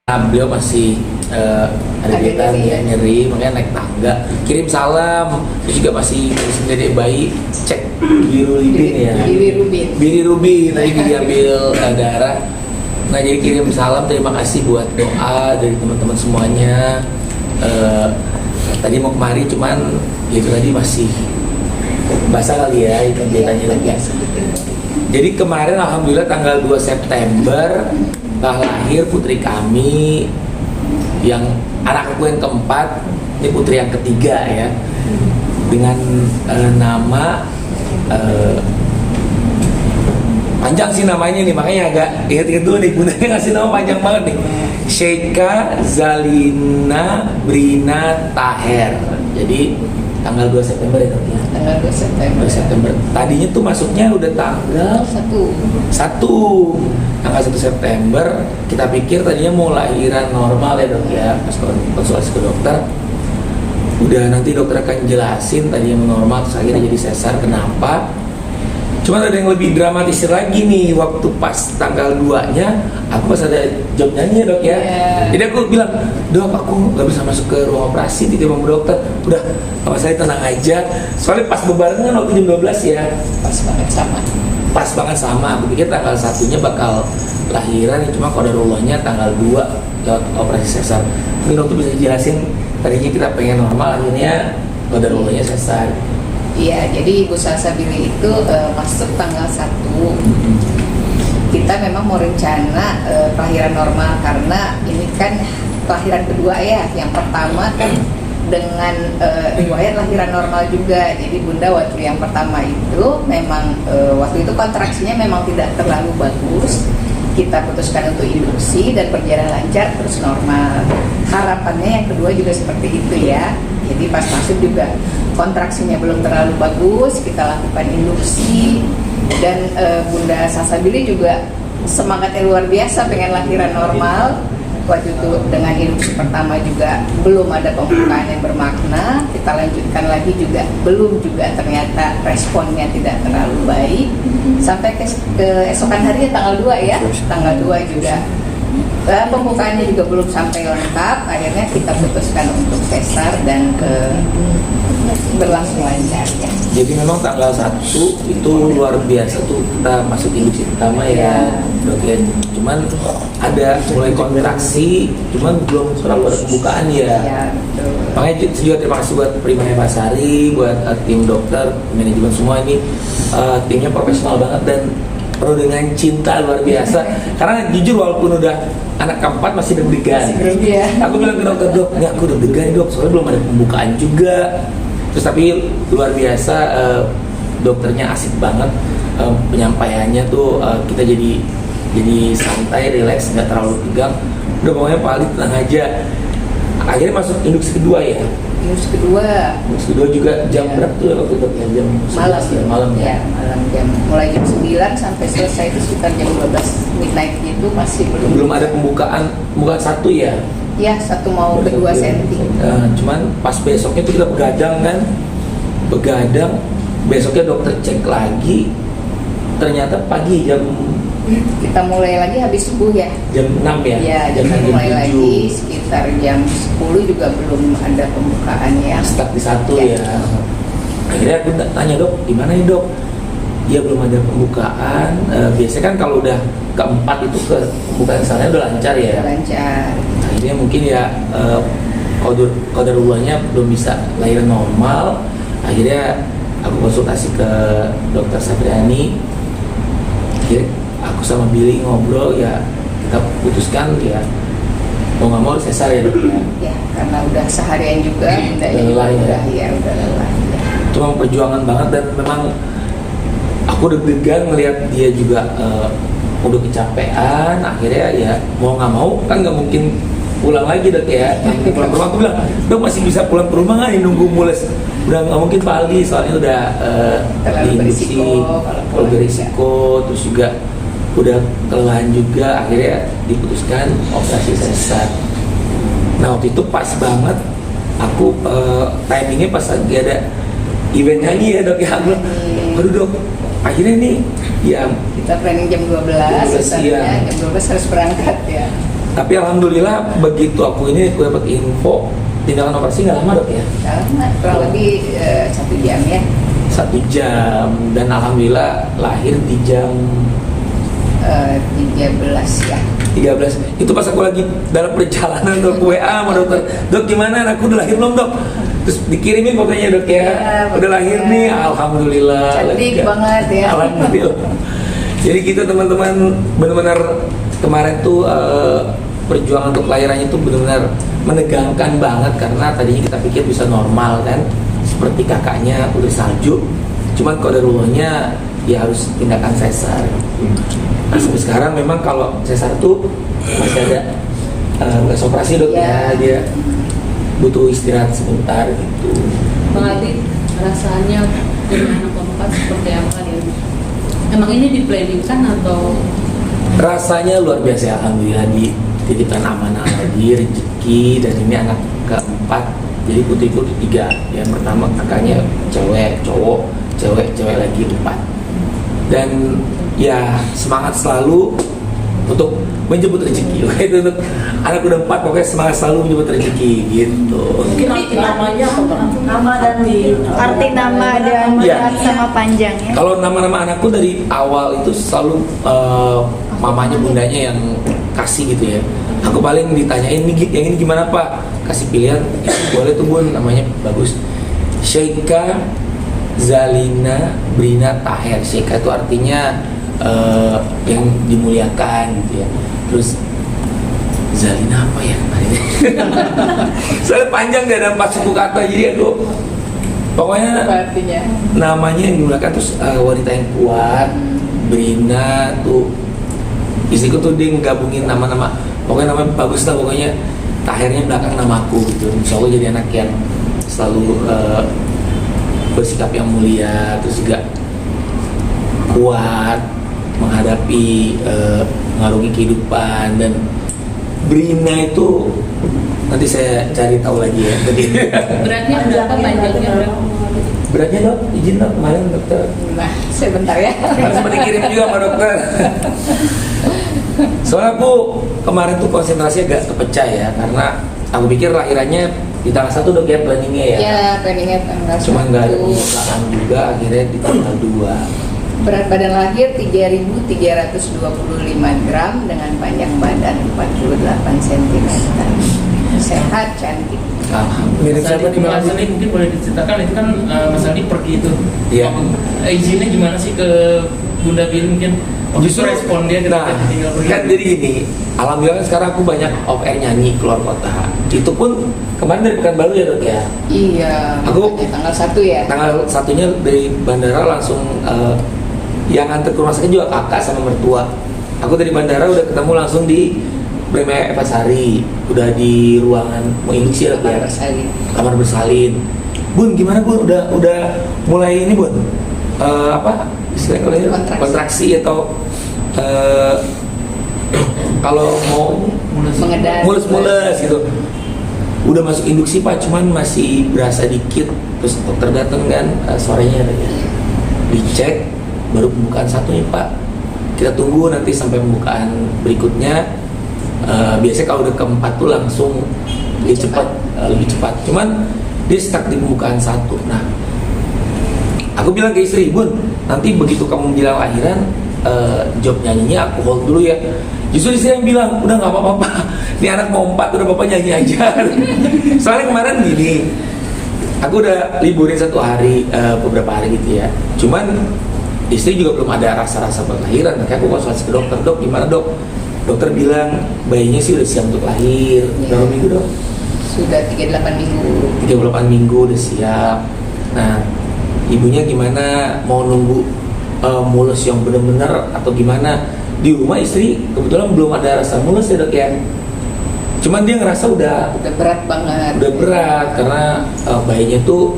Beliau masih ada kegiatan ya, nyeri, makanya naik tangga. Kirim salam, terus juga masih sendiri bayi cek bilirubin ya. Bilirubin tadi diambil darah. Nah jadi kirim salam, terima kasih buat doa dari teman-teman semuanya. Tadi mau kemari cuman itu tadi masih basah kali ya itu beritanya lagi. Jadi kemarin alhamdulillah tanggal 2 September lahir putri kami yang anak aku yang keempat, ini putri yang ketiga ya, dengan nama panjang sih namanya nih, makanya agak inget-inget dulu nih, bundanya ngasih nama panjang banget nih, Sheikha Zalina Brina Taher. Jadi tanggal 2 September ya dok ya? Tanggal 2 September. 2 September. Tadinya tuh masuknya udah tanggal 1 tanggal 1 September. Kita pikir tadinya mau lahiran normal ya dok ya, pas konsultasi ke dokter. Udah nanti dokter akan jelasin tadinya mau normal, terus akhirnya jadi sesar. Kenapa? Cuma ada yang lebih dramatis lagi nih, waktu pas tanggal 2-nya aku pas ada job nyanyi ya dok ya. Jadi aku bilang, dok aku gak bisa masuk ke ruang operasi, tiba-tiba sama dokter, udah sama saya tenang aja. Soalnya pas bebarengan waktu jam 12 ya. Pas banget sama, aku pikir tanggal 1-nya bakal lahiran, cuma qadarullahnya tanggal 2 lewat operasi sesar. Mungkin dokter bisa jelasin, tadinya kita pengen normal, akhirnya qadarullahnya sesar. Iya, jadi Ibu Salsabila itu masuk tanggal 1. Kita memang mau rencana kelahiran normal karena ini kan kelahiran kedua ya. Yang pertama kan dengan riwayat lahiran normal juga. Jadi Bunda waktu yang pertama itu memang waktu itu kontraksinya memang tidak terlalu bagus. Kita putuskan untuk induksi dan berjalan lancar terus normal. Harapannya yang kedua juga seperti itu ya. Jadi pas masuk juga kontraksinya belum terlalu bagus, kita lakukan induksi dan Bunda Salsabila juga semangatnya luar biasa pengen lahiran normal. Waktu itu dengan induksi pertama juga belum ada pembukaan yang bermakna, kita lanjutkan lagi juga belum juga, ternyata responnya tidak terlalu baik sampai ke esokan hari tanggal 2 ya, tanggal 2 juga pembukaannya juga belum sampai lengkap, akhirnya kita putuskan untuk sesar dan berlangsung lancar ya. Jadi memang tanggal 1 itu luar biasa tuh, kita masuk induksi pertama ya dok ya. Cuman ada mulai kontraksi, cuman belum terlalu ada pembukaan ya. Makanya juga terima kasih buat Primanya Pak Sari, buat tim dokter, manajemen semua ini timnya profesional banget dan penuh dengan cinta luar biasa. Karena jujur walaupun udah anak keempat masih deg-degan. Aku bilang ke dokter, dok, ya aku deg-degan dok, soalnya belum ada pembukaan juga. Terus tapi luar biasa, dokternya asik banget, penyampaiannya tuh kita jadi santai, relax, nggak terlalu tegang. Udah pokoknya Pak Ali tenang aja. Akhirnya masuk induksi kedua ya. Induksi kedua juga jam berapa tuh waktu itu? Jam malam ya, malam ya. Malam jam mulai jam 9 sampai selesai itu sekitar jam 12 midnight itu masih belum ada pembukaan 1 ya. Ya, 1 mau ke 2 senti. Cuman pas besoknya tuh kita begadang, besoknya dokter cek lagi, ternyata pagi jam kita mulai lagi habis subuh ya. Jam 6 ya? Ya, jam mulai 7. Lagi sekitar jam 10 juga belum ada pembukaan ya. Stuck di 1 ya. Akhirnya aku tanya dok, gimana ya dok? Ya belum ada pembukaan. Biasanya kan kalau udah keempat itu ke pembukaan misalnya udah lancar ya. Lancar. Akhirnya mungkin ya qadarullahnya belum bisa lahiran normal. Akhirnya aku konsultasi ke dokter Sabriani. Akhirnya aku sama Billy ngobrol ya, kita putuskan ya mau nggak mau sesar ya dok ya. Ya karena udah seharian juga lelah ya. Udah lelah ya. Cuma perjuangan banget dan memang aku deg-degan ngelihat dia juga udah kecapean. Akhirnya ya mau nggak mau kan nggak mungkin pulang lagi dok ya. Pulang ke rumah aku bilang, dok masih bisa pulang ke rumah nggak nih nunggu mules? Udah nggak mungkin Pak Ali, soalnya udah diinduksi, kalau berisiko, terus juga udah kelelahan juga. Akhirnya diputuskan operasi sesar. Nah waktu itu pas banget, aku timingnya pas lagi ada event nyanyi ya dok ya. Aduh dok, akhirnya nih ya kita planning jam 12 siang. Jam 12 harus berangkat ya. Tapi alhamdulillah begitu aku dapat info tindakan operasi nggak lama dok ya? Lama, kurang lebih 1 jam ya. 1 jam dan alhamdulillah lahir di jam 13 ya. 13. Itu pas aku lagi dalam perjalanan dok WA sama dokter. Dok gimana anakku udah lahir belum dok? Terus dikirimin fotonya dok ya. Udah lahir nih, alhamdulillah. Cantik banget ya. Alhamdulillah. Jadi kita teman-teman benar-benar kemarin tuh perjuangan untuk lahirannya tuh benar-benar menegangkan banget karena tadinya kita pikir bisa normal kan, seperti kakaknya udah salju. Cuman kalau daruratnya ya harus tindakan sesar. Nah, sampai sekarang memang kalau sesar tuh masih ada bekas operasi dok ya, dia butuh istirahat sebentar gitu. Bang Adit, rasanya dengan anak keempat seperti apa dia? Emang ini diplanningkan atau? Rasanya luar biasa ya, alhamdulillah dititipkan amanah lagi rezeki dan ini anak keempat. Jadi putriku 3. Yang pertama kakaknya cewek, cowok, cewek lagi 4. Dan ya semangat selalu untuk menjemput rezeki. Itu untuk anak udah 4 pokoknya semangat selalu menjemput rezeki gitu. Mungkin arti namanya apa Bang? Nama dan Arti nama dan Ya. sama panjangnya. Kalau nama-nama anakku dari awal itu selalu mamanya bundanya yang kasih gitu ya. Aku paling ditanyain yang ini gimana Pak? Kasih pilihan, boleh tuh Bun, namanya bagus. Sheikha Zalina Brina Taher. Sheikha itu artinya yang dimuliakan gitu ya. Terus Zalina apa ya kemarin? Soalnya panjang gak ada 4 suku kata jadi aku pokoknya Artinya namanya yang dimuliakan. Terus wanita yang kuat. Brina tuh istriku tuh dia gabungin nama-nama pokoknya nama bagus lah pokoknya. Tahernya belakang namaku gitu. Insya Allah jadi anak yang selalu bersikap yang mulia, terus juga kuat menghadapi mengarungi kehidupan. Dan Brina itu nanti saya cari tahu lagi ya. Beratnya berapa, panjangnya berapa? Beratnya dok, izin dok kemarin dokter. nah sebentar ya. Harus dikirim juga sama dokter. Soalnya aku kemarin tuh konsentrasi agak kepecah ya karena aku pikir lahirannya di tanggal 1 dok ya planningnya ya. Ya, planningnya tanggal Cuma nggak ada 1. pembukaan juga akhirnya di tanggal 2. Berat badan lahir 3.325 gram dengan panjang badan 48 cm. Sehat, cantik. Alhamdulillah. Mas Aldi, Mas Aldi mungkin boleh diceritakan itu kan Mas Aldi pergi itu. Iya. Izinnya gimana sih ke Bunda Billy mungkin? Justru respon dia ketika nah, tinggal pergi. kan jadi gini, alhamdulillah kan sekarang aku banyak off air nyanyi keluar kota. Itu pun kemarin dari Pekanbaru ya dok ya. Iya. Aku- makanya tanggal 1 ya. Tanggal 1-nya dari bandara langsung yang antar ke rumah sakit juga kakak sama mertua. Aku dari bandara udah ketemu langsung di Brema Evasari, udah di ruangan mau induksi ya, Kamar bersalin. kamar bersalin. Bun gimana Bun? Udah mulai ini Bun? Apa istilahnya kalau ini? Kontraksi atau kalau mau Mengedas. mulus gitu. Udah masuk induksi Pak, cuman masih berasa dikit. Terus dokter datang kan sorenya dicek, baru pembukaan 1 nih Pak. Kita tunggu nanti sampai pembukaan berikutnya. Biasanya kalau udah ke-4 tuh langsung lebih cepat. Cuman dia stuck di pembukaan 1. Nah, aku bilang ke istri, Bun, nanti begitu kamu bilang lahiran, job nyanyinya aku hold dulu ya. Justru istri yang bilang, udah nggak apa-apa, ini anak mau 4, udah bapak nyanyi aja. Soalnya kemarin gini, aku udah liburin 1 hari, beberapa hari gitu ya. Cuman istri juga belum ada rasa-rasa berlahiran, makanya aku konsultasi ke dokter. Dok, gimana dok? Dokter bilang bayinya sih udah siap untuk lahir. Berapa minggu dok? Sudah 38 minggu. 38 minggu udah siap. Nah, ibunya gimana? Mau nunggu mulus yang bener-bener atau gimana? Di rumah istri kebetulan belum ada rasa mulus ya dok ya. Cuman dia ngerasa udah berat banget. berat karena bayinya tuh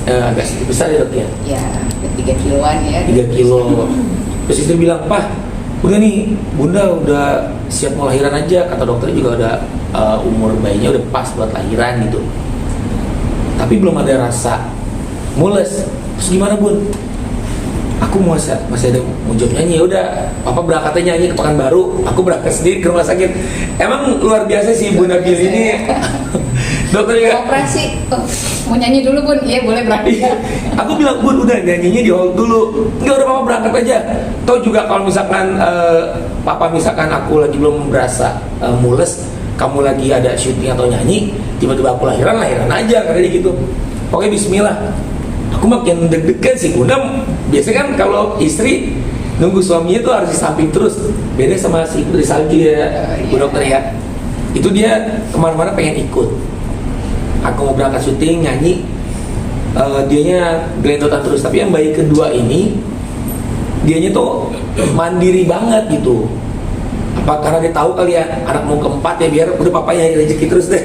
agak sedikit besar ya dok ya. Ya, 3 kiloan ya. 3 kilo. Terus istri bilang, Pak, udah nih Bunda udah siap mau lahiran aja. Kata dokter juga udah umur bayinya udah pas buat lahiran gitu. Tapi belum ada rasa mules. Terus gimana Bun? aku masih ada mau job nyanyi. Ya udah, papa berangkatnya nyanyi ke Pekanbaru, aku berangkat sendiri ke rumah sakit. Emang luar biasa sih Bunda Bil ini. Dokter juga Operasi, mau nyanyi dulu Bun? Iya boleh berangkat. iya. Aku bilang, Bun udah nyanyinya di hold dulu. Enggak, udah papa berangkat aja. Toh juga kalau misalkan papa misalkan aku lagi belum berasa mules, kamu lagi ada syuting atau nyanyi, tiba-tiba aku lahiran aja katanya gitu. Pokoknya bismillah. Aku makin deg-degan sih Bunda. Biasanya kan kalau istri nunggu suaminya tuh harus di samping terus. Beda sama si Putri Salju ya, Bu Dokter ya. Itu dia kemana-mana pengen ikut. Aku mau berangkat syuting, nyanyi, dianya gelendotan terus. Tapi yang bayi kedua ini, dianya tuh mandiri banget gitu. Apa karena dia tahu kali ya anak mau keempat ya, biar udah papanya yang rezeki terus deh.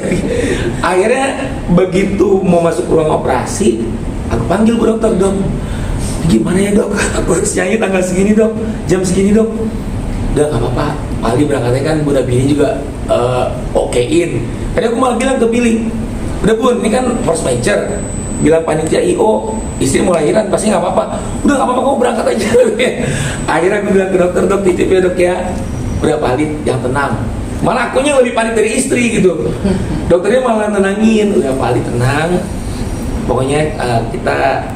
Akhirnya begitu mau masuk ruang operasi, aku panggil Bu Dokter, Dok, gimana ya Dok? Aku harus nyanyi tanggal segini Dok, jam segini Dok. Udah gak apa-apa, Pali berangkatnya kan Bunda Bini juga okein. Tadi aku malah bilang ke Billy, udah Bun, ini kan first major, bilang panitia IO, istri mau lahiran, pasti gak apa-apa. Udah gak apa-apa, kamu berangkat aja. Akhirnya aku bilang ke dokter, Dok, titip ya Dok ya. Udah Pali, yang tenang. Malah akunya lebih panik dari istri gitu. Dokternya malah tenangin, udah Pali tenang. Pokoknya kita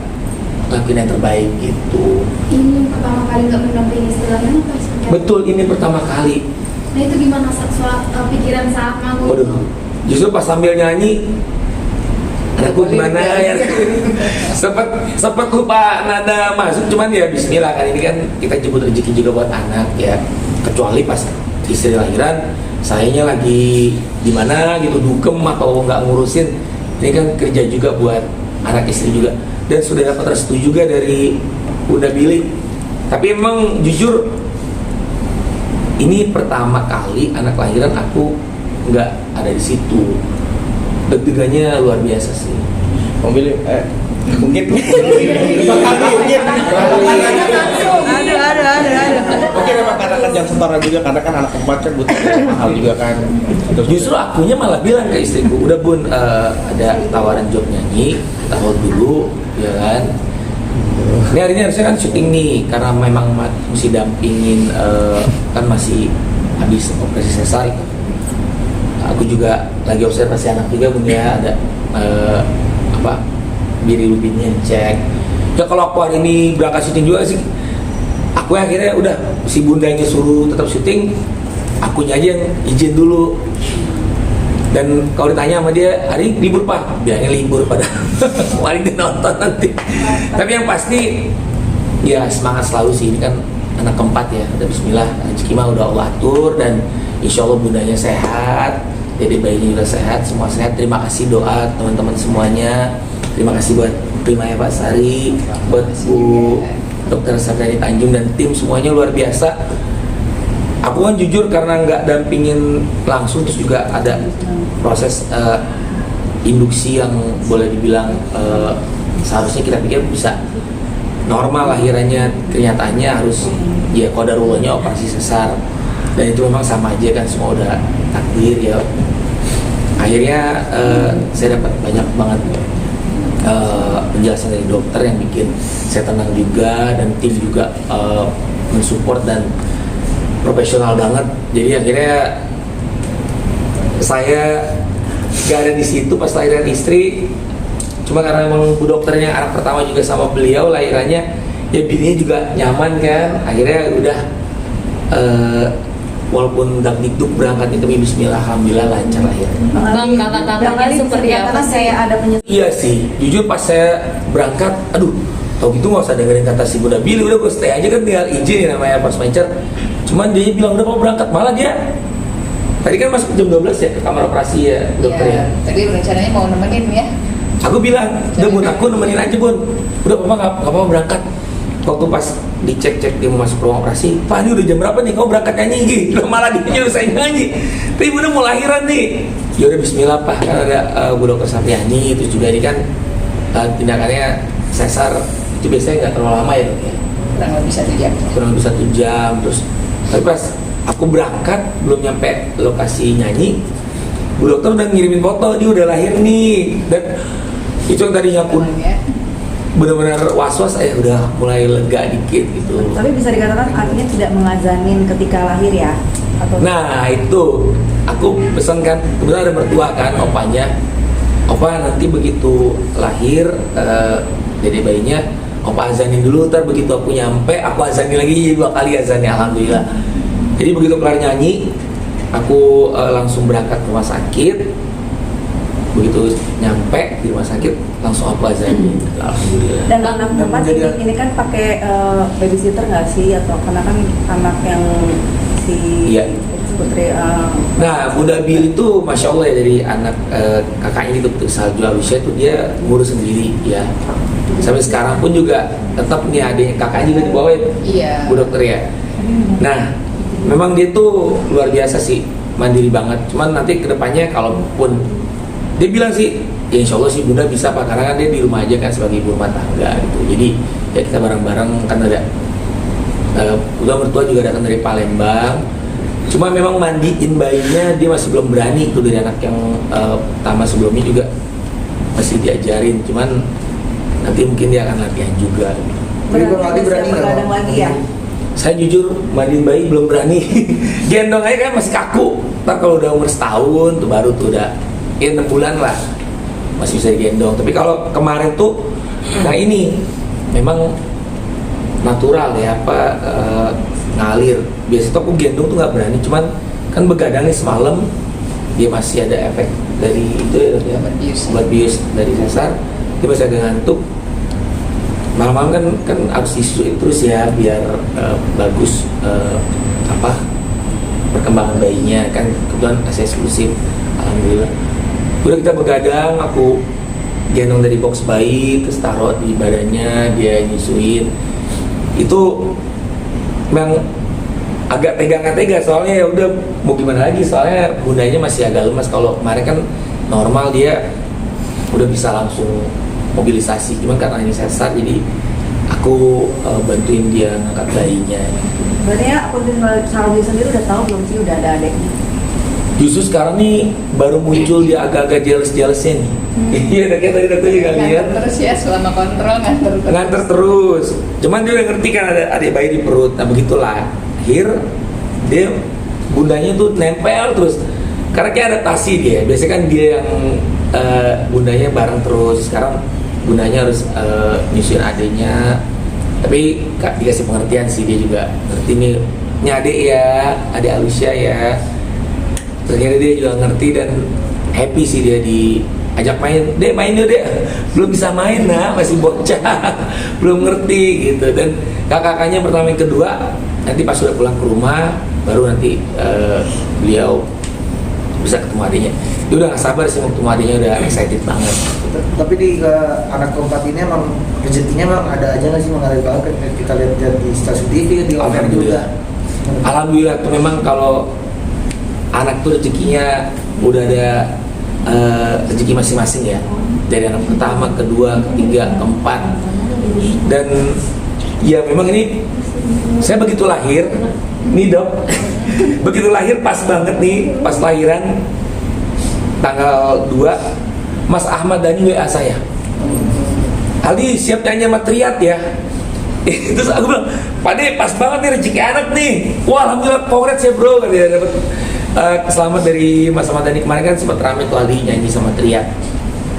lakuin yang terbaik gitu. Ini pertama kali nggak mendampingi istilahnya apa seperti apa? Betul, ini pertama kali. Nah itu gimana pikiran saat manggung? Waduh, justru pas sambil nyanyi, aku gimana ya? Sempet lupa nada masuk, cuman ya bismillah, kali ini kan kita jemput rezeki juga buat anak ya. Kecuali pas istri lahiran, sayanya lagi di mana gitu, dukem atau nggak ngurusin. Ini kan kerja juga buat anak istri juga. Dan sudah dapat restu juga dari Bunda Billy. Tapi emang jujur, ini pertama kali anak lahiran aku nggak ada di situ. Deg-degannya luar biasa sih. Mobil mungkin mungkin memang karena kan jam setara juga, karena kan anak keempat kan butuh mahal juga kan. Terus Justru akunya malah bilang ke istriku, udah Bun, ada tawaran job nyanyi, kita hold dulu, ya kan. Ini hari ini harusnya kan syuting nih, karena memang mesti dampingin, kan masih habis operasi sesar. Aku juga lagi observasi anak juga Bun ya, ada bilirubinnya cek. Ya kalau aku hari ini berangkat syuting juga sih, aku akhirnya udah si bundanya suruh tetap syuting, akunya aja yang izin dulu. Dan kalau ditanya sama dia, hari ini libur Pak, bilangnya libur pada paling nonton nanti. Tapi yang pasti ya semangat selalu sih, ini kan anak keempat ya, udah bismillah, rezeki mah udah Allah atur, dan insya Allah bundanya sehat, dede bayinya juga sehat, semua sehat. Terima kasih doa teman-teman semuanya. Terima kasih buat Prima ya Pak Sari, buat Bu Dokter Sardani Tanjung dan tim semuanya luar biasa. Aku kan jujur karena nggak dampingin langsung, terus juga ada proses induksi yang boleh dibilang seharusnya kita pikir bisa normal lahirannya, kenyataannya harus ya qadarulahnya operasi sesar, dan itu memang sama aja kan, semua udah takdir ya. Akhirnya saya dapat banyak banget penjelasan dari dokter yang bikin saya tenang juga, dan tim juga mensupport dan profesional banget. Jadi akhirnya saya gak ada di situ pas lahiran istri, cuma karena memang Bu Dokternya anak pertama juga sama beliau lahirannya, ya bininya juga nyaman kan. Akhirnya udah walaupun dagdikduk berangkatnya kami bismillah, alhamdulillah lancar lahir. Bang, kakak-kakaknya seperti apa sih? Iya sih, jujur pas saya berangkat, aduh, tau gitu nggak usah dengerin kata si Bunda Billy, udah gue stay aja kan, tinggal izin namanya pas major. Cuman dia bilang udah mau berangkat, malah dia tadi kan masuk jam 12 ya ke kamar operasi ya dokter ya. Tadi rencananya mau nemenin ya. Aku bilang, udah Bun, aku nemenin aja Bun. Udah Papa nggak apa-apa berangkat. Waktu pas dicek-cek dia mau masuk ruang operasi, Pak ini udah jam berapa nih, kamu berangkat nyanyi gitu. Malah dia nyuruh saya nyanyi. Tapi Bunda mau lahiran nih. Ya udah bismillah Pak, kan ada Bu Dokter Sapriani, terus juga ini kan tindakannya sesar, itu biasanya nggak terlalu lama ya dok ya. Kurang lebih 1 jam. Kurang lebih 1 jam. Terus tapi pas aku berangkat belum nyampe lokasi nyanyi, Bu Dokter udah ngirimin foto, dia udah lahir nih. Dan itu yang tadinya aku benar-benar was-was, udah mulai lega dikit gitu. Tapi bisa dikatakan artinya tidak mengazanin ketika lahir ya? Atau Nah itu aku pesan kan, kebetulan ada mertua kan, opanya, opa nanti begitu lahir dede bayinya, opa azanin dulu, ntar begitu aku nyampe aku azanin lagi 2 kali azannya, alhamdulillah. Jadi begitu kelar nyanyi, aku langsung berangkat ke rumah sakit. Begitu nyampe di rumah sakit langsung aku azanin, alhamdulillah. dan anak keempat ini kan pakai babysitter nggak sih, atau karena kan anak yang si Iya. Putri Nah, Bunda Bil itu masya Allah ya, dari anak kakaknya itu Putri Salju Alusya itu dia ngurus sendiri ya. Sampai sekarang pun juga tetap nih adiknya kakaknya juga dibawain Iya. Bu Dokter ya. Nah, memang dia tuh luar biasa sih, mandiri banget. Cuman nanti kedepannya kalaupun dia bilang sih, ya insya Allah sih Bunda bisa Pak, karena kan dia di rumah aja kan sebagai ibu rumah tangga gitu. Jadi ya kita bareng-bareng kan ada. Udah mertua juga datang dari Palembang. Cuma memang mandiin bayinya dia masih belum berani tuh, dari anak yang pertama sebelumnya juga masih diajarin. Cuman nanti mungkin dia akan latihan juga. Jadi Bang Aldi berani nggak, Bang? begadang lagi ya? Saya jujur mandiin bayi belum berani. Gendong aja kan masih kaku. Ntar kalau udah umur setahun tuh baru tuh udah 6 bulan lah masih bisa digendong. Tapi kalau kemarin tuh nah ini memang natural ya, ngalir. Biasanya tuh aku gendong tuh nggak berani, cuman kan begadang nih semalam dia masih ada efek dari itu ya, obat bius dari sesar, dia masih agak ngantuk. Malam-malam kan harus disusuin terus ya biar bagus perkembangan bayinya kan, kebetulan saya eksklusif, alhamdulillah. Udah kita begadang, aku gendong dari box bayi terus taruh di badannya, dia nyusuin. Itu memang agak tega, soalnya ya udah mau gimana lagi, soalnya bundanya masih agak lemas. Kalau kemarin kan normal dia udah bisa langsung mobilisasi, cuman karena ini sesar jadi aku bantuin dia ngangkat bayinya. Berarti ya aku Salwi sendiri udah tahu belum sih udah ada adiknya? Justru sekarang nih baru muncul dia agak-agak jealous-jealousnya nih. Iya, kayak tadi dokter juga lihat. Nganter terus ya, selama kontrol Nganter terus. Cuman dia udah ngerti kan ada adik bayi di perut. Nah begitulah. Akhir dia bundanya tuh nempel terus. Karena kayak adaptasi dia. Biasanya kan dia yang bundanya bareng terus. Sekarang bundanya harus nyusuin adiknya. Tapi dikasih pengertian sih, dia juga ngerti nih. Ini adik ya, adik Alusya ya. Ternyata dia juga ngerti dan happy sih dia diajak main. Dek main yuk dek. Belum bisa main nah, masih bocah. Belum ngerti gitu. Dan kakak-kakaknya pertama yang kedua nanti pas sudah pulang ke rumah baru nanti beliau bisa ketemu adiknya. Dia udah gak sabar sih mau ketemu adiknya, udah excited banget. Tapi di anak keempat ini emang rezekinya emang ada aja nggak sih mengalir banget, kita lihat di stasiun TV, di online juga. Alhamdulillah tuh memang kalau anak tuh rezekinya udah ada rezeki masing-masing ya, dari anak pertama, kedua, ketiga, keempat. Dan ya memang ini saya begitu lahir nih dok, begitu lahir pas banget nih, pas lahiran tanggal 2 Mas Ahmad Dhani WA saya, Aldi siap nyanyi sama Triat ya. Terus aku bilang, Pak De pas banget nih rezeki anak nih. Wah alhamdulillah, congrats ya bro, dia dapat selamat dari Mas Ahmad Dhani. Kemarin kan sempat rame tuh Aldi nyanyi sama Triat.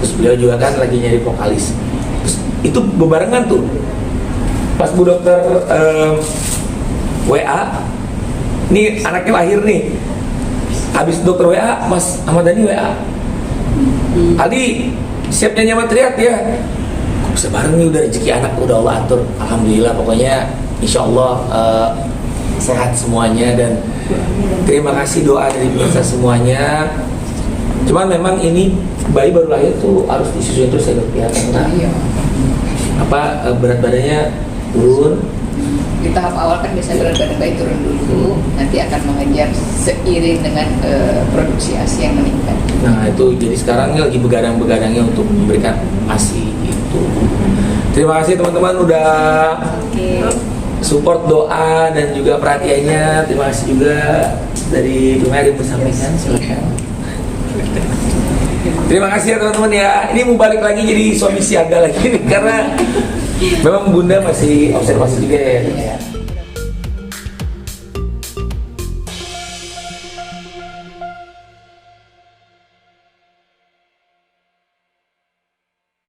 Terus beliau juga kan lagi nyari vokalis. Terus itu bebarengan tuh. Pas Bu Dokter WA, nih anaknya lahir nih. Habis dokter WA, Mas Ahmad Dhani WA, Aldi siap nyanyi sama Triat ya. Kok bisa bareng nih, udah rezeki anak udah Allah atur. Alhamdulillah, pokoknya insya Allah sehat semuanya. Dan terima kasih doa dari pemirsa semuanya. Cuman memang ini bayi baru lahir tuh harus disusuin terus ya dok ya, karena berat badannya turun. Di tahap awal kan biasanya berat badan bayi turun dulu, nanti akan mengejar seiring dengan produksi ASI yang meningkat. Nah itu jadi sekarang lagi begadang-begadangnya untuk memberikan ASI itu. Terima kasih teman-teman udah support doa dan juga perhatiannya. Terima kasih juga dari Bumaya yang bersampaikan. Silakan. Terima kasih ya teman-teman ya. Ini mau balik lagi jadi suami siaga lagi nih, karena memang Bunda masih observasi juga ya.